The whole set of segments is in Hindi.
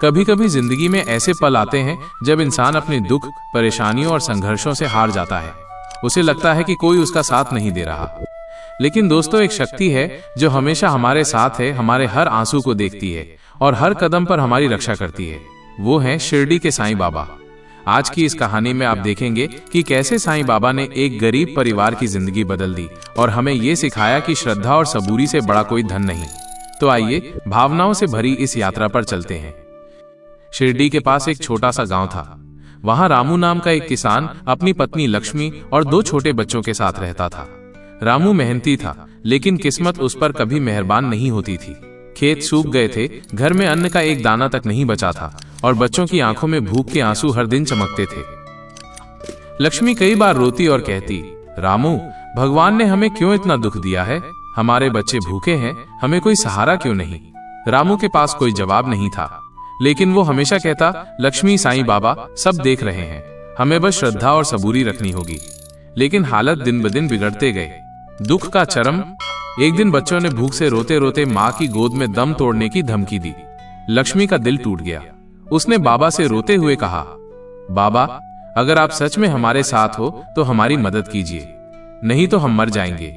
कभी कभी जिंदगी में ऐसे पल आते हैं जब इंसान अपने दुख, परेशानियों और संघर्षों से हार जाता है। उसे लगता है कि कोई उसका साथ नहीं दे रहा। लेकिन दोस्तों, एक शक्ति है जो हमेशा हमारे साथ है, हमारे हर आंसू को देखती है और हर कदम पर हमारी रक्षा करती है। वो है शिरडी के साईं बाबा। आज की इस कहानी में आप देखेंगे कि कैसे साईं बाबा ने एक गरीब परिवार की जिंदगी बदल दी और हमें ये सिखाया कि श्रद्धा और सबूरी से बड़ा कोई धन नहीं। तो आइए भावनाओं से भरी इस यात्रा पर चलते हैं। शिरडी के पास एक छोटा सा गांव था। वहां रामू नाम का एक किसान अपनी पत्नी लक्ष्मी और 2 छोटे बच्चों के साथ रहता था। रामू मेहनती था, लेकिन किस्मत उस पर कभी मेहरबान नहीं होती थी। खेत सूख गए थे, घर में अन्न का एक दाना तक नहीं बचा था और बच्चों की आंखों में भूख के आंसू हर दिन चमकते थे। लक्ष्मी कई बार रोती और कहती, रामू, भगवान ने हमें क्यों इतना दुख दिया है? हमारे बच्चे भूखे हैं, हमें कोई सहारा क्यों नहीं? रामू के पास कोई जवाब नहीं था, लेकिन वो हमेशा कहता, लक्ष्मी, साईं बाबा सब देख रहे हैं, हमें बस श्रद्धा और सबूरी रखनी होगी। लेकिन हालत दिन ब दिन बिगड़ते गए। दुख का चरम। एक दिन बच्चों ने भूख से रोते रोते माँ की गोद में दम तोड़ने की धमकी दी। लक्ष्मी का दिल टूट गया। उसने बाबा से रोते हुए कहा, बाबा, अगर आप सच में हमारे साथ हो तो हमारी मदद कीजिए, नहीं तो हम मर जाएंगे।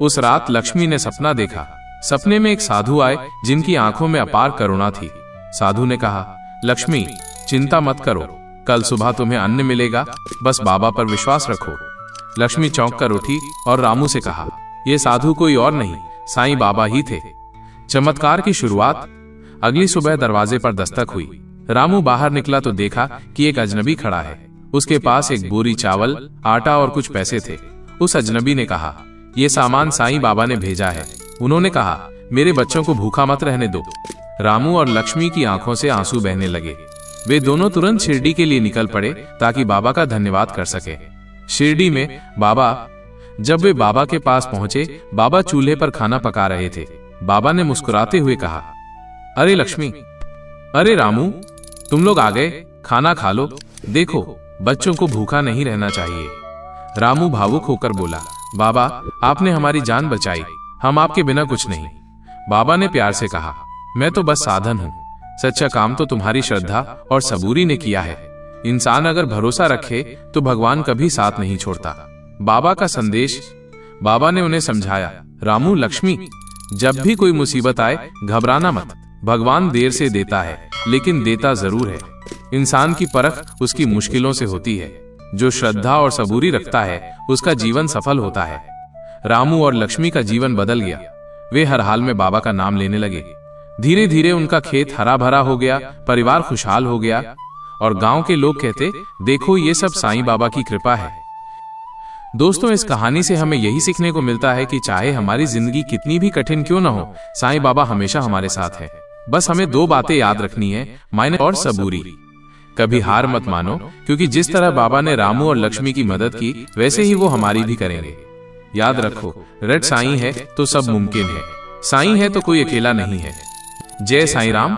उस रात लक्ष्मी ने सपना देखा। सपने में एक साधु आए जिनकी आंखों में अपार करुणा थी। साधु ने कहा, लक्ष्मी, चिंता मत करो, कल सुबह तुम्हें अन्न मिलेगा, बस बाबा पर विश्वास रखो। लक्ष्मी चौंक कर उठी और रामू से कहा, यह साधु कोई और नहीं, साईं बाबा ही थे। चमत्कार की शुरुआत। अगली सुबह दरवाजे पर दस्तक हुई। रामू बाहर निकला तो देखा कि एक अजनबी खड़ा है। उसके पास एक बोरी चावल, आटा और कुछ पैसे थे। उस अजनबी ने कहा, यह सामान साईं बाबा ने भेजा है। उन्होंने कहा, मेरे बच्चों को भूखा मत रहने दो। रामू और लक्ष्मी की आंखों से आंसू बहने लगे। वे दोनों तुरंत शिरडी के लिए निकल पड़े ताकि बाबा का धन्यवाद कर सके। शिरडी में बाबा। जब वे बाबा के पास पहुंचे, बाबा चूल्हे पर खाना पका रहे थे। बाबा ने मुस्कुराते हुए कहा, अरे लक्ष्मी, अरे रामू, तुम लोग आ गए, खाना खा लो। देखो, बच्चों को भूखा नहीं रहना चाहिए। रामू भावुक होकर बोला, बाबा, आपने हमारी जान बचाई, हम आपके बिना कुछ नहीं। बाबा ने प्यार से कहा, मैं तो बस साधन हूं, सच्चा काम तो तुम्हारी श्रद्धा और सबूरी ने किया है। इंसान अगर भरोसा रखे तो भगवान कभी साथ नहीं छोड़ता। बाबा का संदेश। बाबा ने उन्हें समझाया, रामू, लक्ष्मी, जब भी कोई मुसीबत आए घबराना मत। भगवान देर से देता है, लेकिन देता जरूर है। इंसान की परख उसकी मुश्किलों से होती है। जो श्रद्धा और सबूरी रखता है उसका जीवन सफल होता है। रामू और लक्ष्मी का जीवन बदल गया। वे हर हाल में बाबा का नाम लेने लगे। धीरे धीरे उनका खेत हरा भरा हो गया, परिवार खुशहाल हो गया और गांव के लोग कहते, देखो, ये सब साईं बाबा की कृपा है। दोस्तों, इस कहानी से हमें यही सीखने को मिलता है कि चाहे हमारी जिंदगी कितनी भी कठिन क्यों न हो, साईं बाबा हमेशा हमारे साथ है। बस हमें 2 बातें याद रखनी है, मेहनत और सबूरी। कभी हार मत मानो, क्योंकि जिस तरह बाबा ने रामू और लक्ष्मी की मदद की, वैसे ही वो हमारी भी करेंगे। याद रखो, रट साईं है तो सब मुमकिन है। साईं है तो कोई अकेला नहीं है। जय साईं राम।